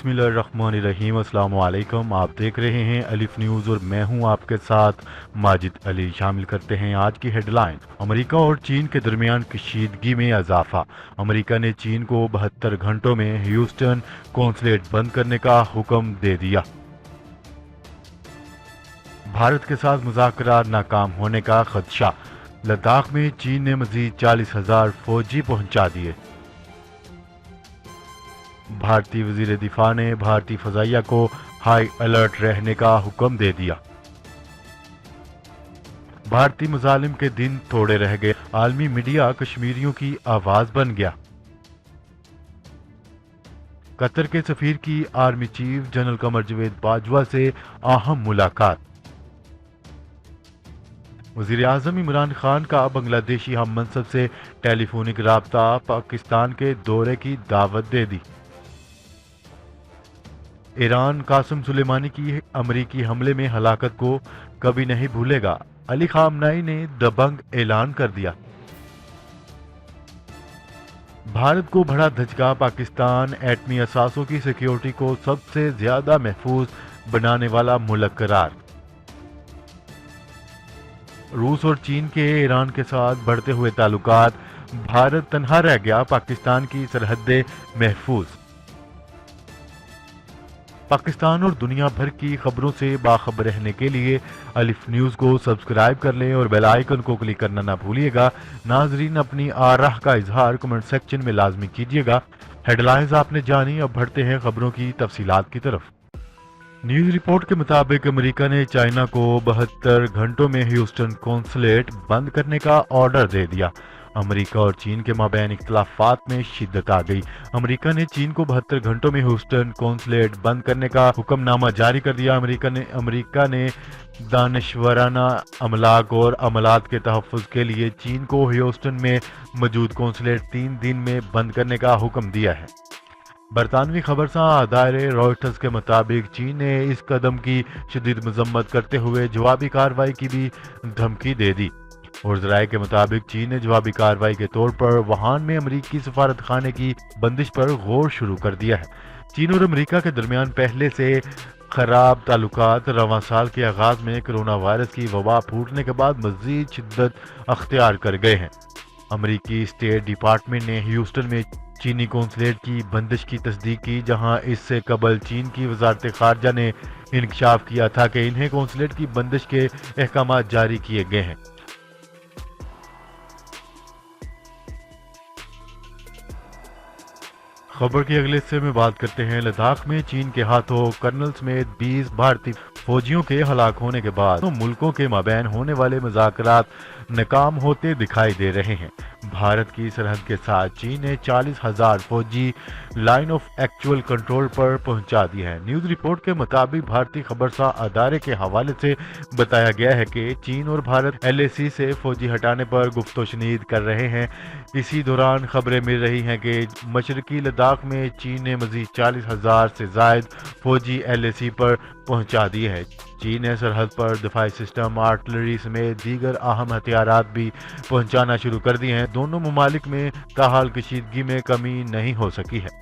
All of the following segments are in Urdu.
بسم اللہ الرحمن الرحیم۔ السلام علیکم، آپ دیکھ رہے ہیں الف نیوز اور میں ہوں آپ کے ساتھ ماجد علی۔ شامل کرتے ہیں آج کی ہیڈ لائن۔ امریکہ اور چین کے درمیان کشیدگی میں اضافہ۔ امریکہ نے چین کو 72 گھنٹوں میں ہیوسٹن قونصلیٹ بند کرنے کا حکم دے دیا۔ بھارت کے ساتھ مذاکرات ناکام ہونے کا خدشہ۔ لداخ میں چین نے مزید 40,000 فوجی پہنچا دیے۔ بھارتی وزیر دفاع نے بھارتی فضائیہ کو ہائی الرٹ رہنے کا حکم دے دیا۔ بھارتی مظالم کے دن تھوڑے رہ گئے، عالمی میڈیا کشمیریوں کی آواز بن گیا۔ قطر کے سفیر کی army chief general Qamar Javed Bajwa سے اہم ملاقات۔ وزیر اعظم عمران خان کا بنگلہ دیشی ہم منصب سے ٹیلی فونک رابطہ، پاکستان کے دورے کی دعوت دے دی۔ ایران قاسم سلیمانی کی امریکی حملے میں ہلاکت کو کبھی نہیں بھولے گا، علی خامنہئی نے دبنگ اعلان کر دیا۔ بھارت کو بڑا دھچکا، پاکستان ایٹمی اثاثوں کی سیکیورٹی کو سب سے زیادہ محفوظ بنانے والا ملک قرار۔ روس اور چین کے ایران کے ساتھ بڑھتے ہوئے تعلقات، بھارت تنہا رہ گیا، پاکستان کی سرحدیں محفوظ۔ پاکستان اور دنیا بھر کی خبروں سے باخبر رہنے کے لیے الف نیوز کو سبسکرائب کر لیں اور بیل آئیکن کو کلک کرنا نہ بھولیے گا۔ ناظرین، اپنی آراء کا اظہار کمنٹ سیکشن میں لازمی کیجیے گا۔ ہیڈ لائنز آپ نے جانی، اب بڑھتے ہیں خبروں کی تفصیلات کی طرف۔ نیوز رپورٹ کے مطابق امریکہ نے چائنا کو 72 گھنٹوں میں ہیوسٹن قونصلیٹ بند کرنے کا آرڈر دے دیا۔ امریکہ اور چین کے مابین اختلافات میں شدت آ گئی۔ امریکہ نے چین کو 72 گھنٹوں میں ہیوسٹن قونصلیٹ بند کرنے کا حکم نامہ جاری کر دیا۔ امریکہ نے دانشورانہ املاک اور عملات کے تحفظ کے لیے چین کو ہیوسٹن میں موجود قونصلیٹ 3 دن میں بند کرنے کا حکم دیا ہے۔ برطانوی خبرساں ادارے رائٹرز کے مطابق چین نے اس قدم کی شدید مذمت کرتے ہوئے جوابی کارروائی کی بھی دھمکی دے دی، اور ذرائع کے مطابق چین نے جوابی کارروائی کے طور پر ووہان میں امریکی سفارت خانے کی بندش پر غور شروع کر دیا ہے۔ چین اور امریکہ کے درمیان پہلے سے خراب تعلقات رواں سال کے آغاز میں کرونا وائرس کی وبا پھوٹنے کے بعد مزید شدت اختیار کر گئے ہیں۔ امریکی اسٹیٹ ڈپارٹمنٹ نے ہیوسٹن میں چینی قونصلیٹ کی بندش کی تصدیق کی، جہاں اس سے قبل چین کی وزارت خارجہ نے انکشاف کیا تھا کہ انہیں قونصلیٹ کی بندش کے احکامات جاری کیے گئے ہیں۔ خبر کے اگلے حصے میں بات کرتے ہیں۔ لداخ میں چین کے ہاتھوں کرنل سمیت 20 بھارتی فوجیوں کے ہلاک ہونے کے بعد دونوں ملکوں کے مابین ہونے والے مذاکرات ناکام ہوتے دکھائی دے رہے ہیں۔ بھارت کی سرحد کے ساتھ چین نے 40,000 فوجی لائن آف ایکچوئل کنٹرول پر پہنچا دی ہے۔ نیوز رپورٹ کے مطابق بھارتی خبرساں ادارے کے حوالے سے بتایا گیا ہے کہ چین اور بھارت LAC سے فوجی ہٹانے پر گفت و شنید کر رہے ہیں۔ اسی دوران خبریں مل رہی ہیں کہ مشرقی لداخ میں چین نے مزید 40,000 سے زائد فوجی LAC پر پہنچا دی ہے۔ چین نے سرحد پر دفاعی سسٹم، آرٹلری سمیت دیگر اہم ہتھیارات بھی پہنچانا شروع کر دیے ہیں۔ دونوں ممالک میں تاحال کشیدگی میں کمی نہیں ہو سکی ہے۔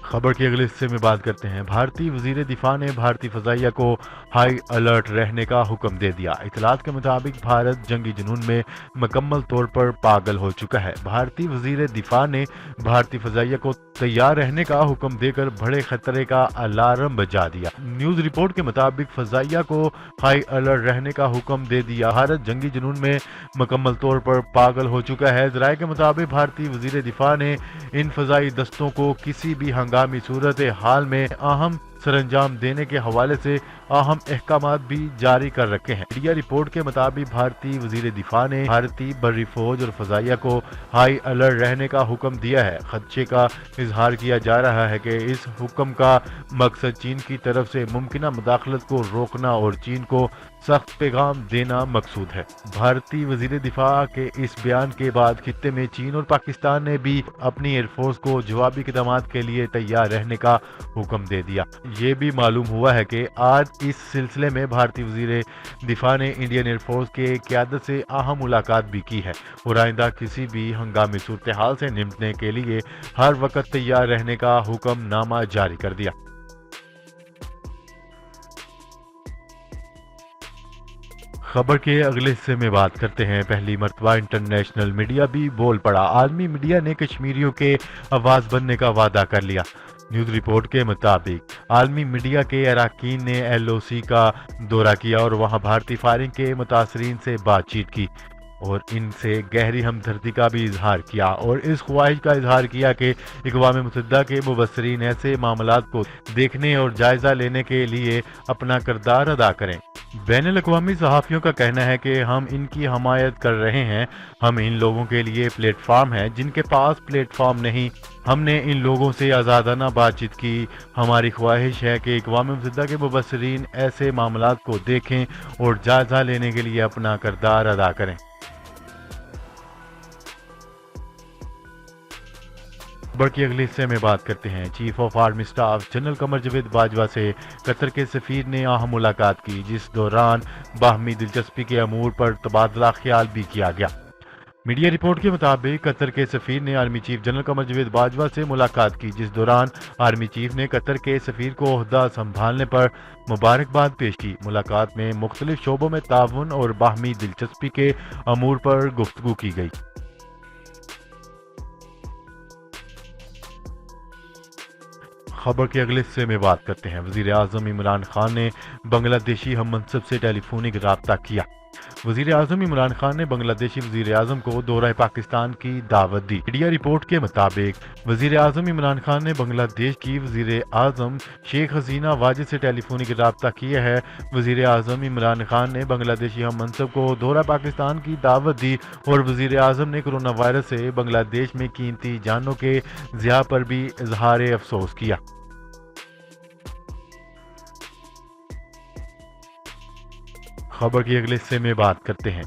خبر کے اگلے حصے میں بات کرتے ہیں۔ بھارتی وزیر دفاع نے بھارتی فضائیہ کو ہائی الرٹ رہنے کا حکم دے دیا۔ اطلاعات کے مطابق بھارت جنگی جنون میں مکمل طور پر پاگل ہو چکا ہے۔ بھارتی وزیر دفاع نے بھارتی فضائیہ کو تیار رہنے کا حکم دے کر بڑے خطرے کا الارم بجا دیا۔ نیوز رپورٹ کے مطابق فضائیہ کو ہائی الرٹ رہنے کا حکم دے دیا۔ بھارت جنگی جنون میں مکمل طور پر پاگل ہو چکا ہے۔ ذرائع کے مطابق بھارتی وزیر دفاع نے ان فضائی دستوں کو کسی بھی ہنگامی صورت حال میں اہم سر انجام دینے کے حوالے سے اہم احکامات بھی جاری کر رکھے ہیں۔ میڈیا رپورٹ کے مطابق بھارتی وزیر دفاع نے بھارتی بحری فوج اور فضائیہ کو ہائی الرٹ رہنے کا حکم دیا ہے۔ خدشے کا اظہار کیا جا رہا ہے کہ اس حکم کا مقصد چین کی طرف سے ممکنہ مداخلت کو روکنا اور چین کو سخت پیغام دینا مقصود ہے۔ بھارتی وزیر دفاع کے اس بیان کے بعد خطے میں چین اور پاکستان نے بھی اپنی ایئر فورس کو جوابی اقدامات کے لیے تیار رہنے کا حکم دے دیا۔ یہ بھی معلوم ہوا ہے کہ آج اس سلسلے میں بھارتی وزیر دفاع نے انڈین ایئر فورس کے قیادت سے اہم ملاقات بھی کی ہے اور آئندہ کسی بھی ہنگامی صورتحال سے نمٹنے کے لیے ہر وقت تیار رہنے کا حکم نامہ جاری کر دیا۔ خبر کے اگلے حصے میں بات کرتے ہیں۔ پہلی مرتبہ انٹرنیشنل میڈیا بھی بول پڑا، عالمی میڈیا نے کشمیریوں کے آواز بننے کا وعدہ کر لیا۔ نیوز رپورٹ کے مطابق عالمی میڈیا کے اراکین نے LOC کا دورہ کیا اور وہاں بھارتی فائرنگ کے متاثرین سے بات چیت کی اور ان سے گہری ہمدردی کا بھی اظہار کیا اور اس خواہش کا اظہار کیا کہ اقوام متحدہ کے مبصرین ایسے معاملات کو دیکھنے اور جائزہ لینے کے لیے اپنا کردار ادا کریں۔ بین الاقوامی صحافیوں کا کہنا ہے کہ ہم ان کی حمایت کر رہے ہیں، ہم ان لوگوں کے لیے پلیٹ فارم ہیں جن کے پاس پلیٹ فارم نہیں۔ ہم نے ان لوگوں سے آزادانہ بات چیت کی۔ ہماری خواہش ہے کہ اقوام متحدہ کے مبصرین ایسے معاملات کو دیکھیں اور جائزہ لینے کے لیے اپنا کردار ادا کریں۔ خبر کے اگلے حصے میں بات کرتے ہیں۔ Chief of army staff general Qamar Javed Bajwa سے قطر کے سفیر نے اہم ملاقات کی، جس دوران باہمی دلچسپی کے امور پر تبادلہ خیال بھی کیا گیا۔ میڈیا رپورٹ کے مطابق قطر کے سفیر نے army chief general Qamar Javed Bajwa سے ملاقات کی، جس دوران آرمی چیف نے قطر کے سفیر کو عہدہ سنبھالنے پر مبارکباد پیش کی۔ ملاقات میں مختلف شعبوں میں تعاون اور باہمی دلچسپی کے امور پر گفتگو کی گئی۔ خبر کے اگلے حصے میں بات کرتے ہیں۔ وزیر اعظم عمران خان نے بنگلہ دیشی ہم منصب سے ٹیلی فونک رابطہ کیا۔ وزیر اعظم عمران خان نے بنگلہ دیشی وزیر اعظم کو دورہ پاکستان کی دعوت دی۔ میڈیا رپورٹ کے مطابق وزیر اعظم عمران خان نے بنگلہ دیش کی وزیر اعظم شیخ حسینہ واجد سے ٹیلی فونک رابطہ کیا ہے۔ وزیر اعظم عمران خان نے بنگلہ دیشی ہم منصب کو دورہ پاکستان کی دعوت دی اور وزیر اعظم نے کرونا وائرس سے بنگلہ دیش میں قیمتی جانوں کے ضیاع پر بھی اظہار افسوس کیا۔ خبر کے اگلے حصے میں بات کرتے ہیں۔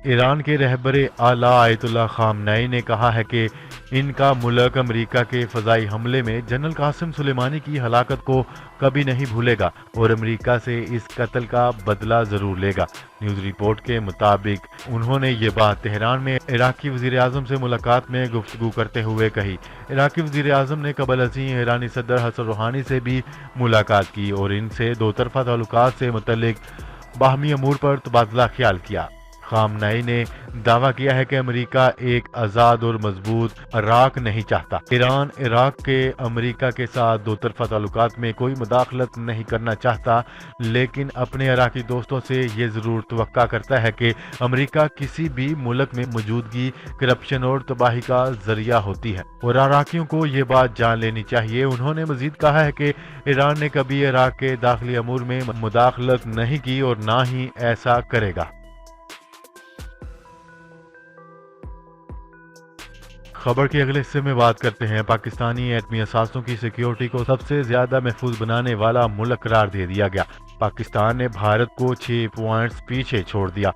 ایران کے رہبر اعلیٰ آیت اللہ خامنئی نے کہا ہے کہ ان کا ملک امریکہ کے فضائی حملے میں جنرل قاسم سلیمانی کی ہلاکت کو کبھی نہیں بھولے گا اور امریکہ سے اس قتل کا بدلہ ضرور لے گا۔ نیوز رپورٹ کے مطابق انہوں نے یہ بات تہران میں عراقی وزیر اعظم سے ملاقات میں گفتگو کرتے ہوئے کہی۔ عراقی وزیر اعظم نے قبل ازیں ایرانی صدر حسن روحانی سے بھی ملاقات کی اور ان سے دو طرفہ تعلقات سے متعلق باہمی امور پر تبادلہ خیال کیا۔ خامنئی نے دعویٰ کیا ہے کہ امریکہ ایک آزاد اور مضبوط عراق نہیں چاہتا۔ ایران عراق کے امریکہ کے ساتھ دو طرفہ تعلقات میں کوئی مداخلت نہیں کرنا چاہتا، لیکن اپنے عراقی دوستوں سے یہ ضرور توقع کرتا ہے کہ امریکہ کسی بھی ملک میں موجودگی کرپشن اور تباہی کا ذریعہ ہوتی ہے اور عراقیوں کو یہ بات جان لینی چاہیے۔ انہوں نے مزید کہا ہے کہ ایران نے کبھی عراق کے داخلی امور میں مداخلت نہیں کی اور نہ ہی ایسا کرے گا۔ خبر کے اگلے حصے میں بات کرتے ہیں۔ پاکستانی ایٹمی اثاثوں کی سیکیورٹی کو سب سے زیادہ محفوظ بنانے والا ملک قرار دے دیا گیا۔ پاکستان نے بھارت کو 6 پوائنٹس پیچھے چھوڑ دیا۔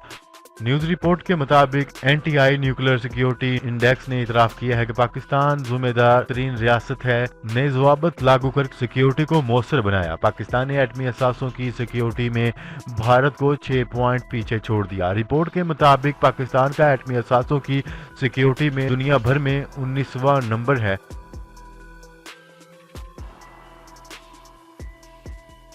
نیوز رپورٹ کے مطابق NTI نیوکلیر سیکیورٹی انڈیکس نے اعتراف کیا ہے کہ پاکستان ذمہ دار ترین ریاست ہے، نئے ضوابط لاگو کر سیکیورٹی کو مؤثر بنایا۔ پاکستان نے ایٹمی اثاثوں کی سیکیورٹی میں بھارت کو 6 پوائنٹ پیچھے چھوڑ دیا۔ رپورٹ کے مطابق پاکستان کا ایٹمی اثاثوں کی سیکیورٹی میں دنیا بھر میں 19واں نمبر ہے۔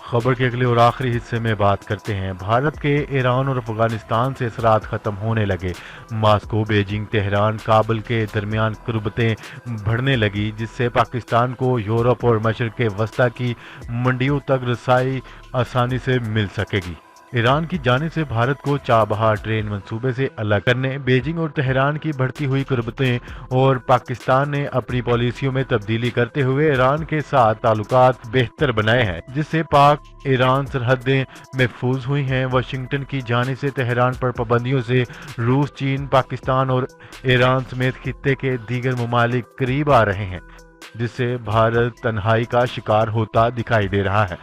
خبر کے اگلے اور آخری حصے میں بات کرتے ہیں۔ بھارت کے ایران اور افغانستان سے اثرات ختم ہونے لگے۔ ماسکو، بیجنگ، تہران، کابل کے درمیان قربتیں بڑھنے لگی، جس سے پاکستان کو یورپ اور مشرق وسطیٰ کی منڈیوں تک رسائی آسانی سے مل سکے گی۔ ایران کی جانب سے بھارت کو چابہار ٹرین منصوبے سے الگ کرنے، بیجنگ اور تہران کی بڑھتی ہوئی قربتیں اور پاکستان نے اپنی پالیسیوں میں تبدیلی کرتے ہوئے ایران کے ساتھ تعلقات بہتر بنائے ہیں، جس سے پاک ایران سرحدیں محفوظ ہوئی ہیں۔ واشنگٹن کی جانب سے تہران پر پابندیوں سے روس، چین، پاکستان اور ایران سمیت خطے کے دیگر ممالک قریب آ رہے ہیں، جس سے بھارت تنہائی کا شکار ہوتا دکھائی دے رہا ہے۔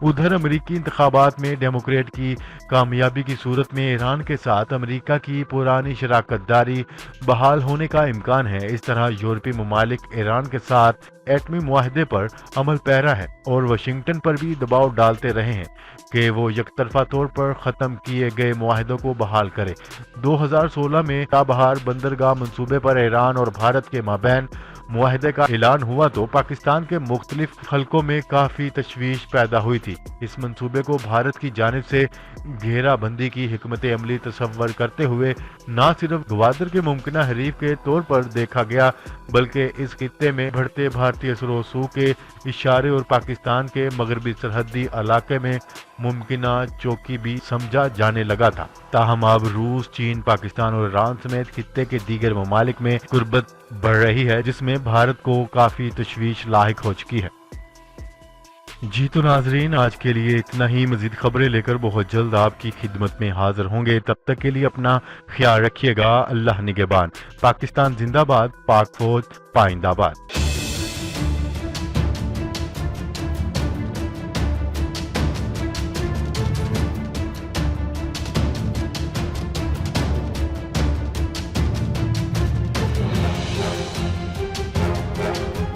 ادھر امریکی انتخابات میں ڈیموکریٹ کی کامیابی کی صورت میں ایران کے ساتھ امریکہ کی پرانی شراکت داری بحال ہونے کا امکان ہے۔ اس طرح یورپی ممالک ایران کے ساتھ ایٹمی معاہدے پر عمل پیرا ہے اور واشنگٹن پر بھی دباؤ ڈالتے رہے ہیں کہ وہ یک طرفہ طور پر ختم کیے گئے معاہدوں کو بحال کرے۔ 2016 میں چابہار بندرگاہ منصوبے پر ایران اور بھارت کے مابین معاہدے کا اعلان ہوا تو پاکستان کے مختلف حلقوں میں کافی تشویش پیدا ہوئی تھی۔ اس منصوبے کو بھارت کی جانب سے گھیرا بندی کی حکمت عملی تصور کرتے ہوئے نہ صرف گوادر کے ممکنہ حریف کے طور پر دیکھا گیا بلکہ اس خطے میں بڑھتے بھارتی اثر و رسوخ کے اشارے اور پاکستان کے مغربی سرحدی علاقے میں ممکنہ چوکی بھی سمجھا جانے لگا تھا۔ تاہم اب روس، چین، پاکستان اور ایران سمیت خطے کے دیگر ممالک میں قربت بڑھ رہی ہے جس میں بھارت کو کافی تشویش لاحق ہو چکی ہے۔ جی تو ناظرین، آج کے لیے اتنا ہی۔ مزید خبریں لے کر بہت جلد آپ کی خدمت میں حاضر ہوں گے۔ تب تک کے لیے اپنا خیال رکھیے گا۔ اللہ نگہبان۔ پاکستان زندہ باد، پاک فوج پائندہ باد۔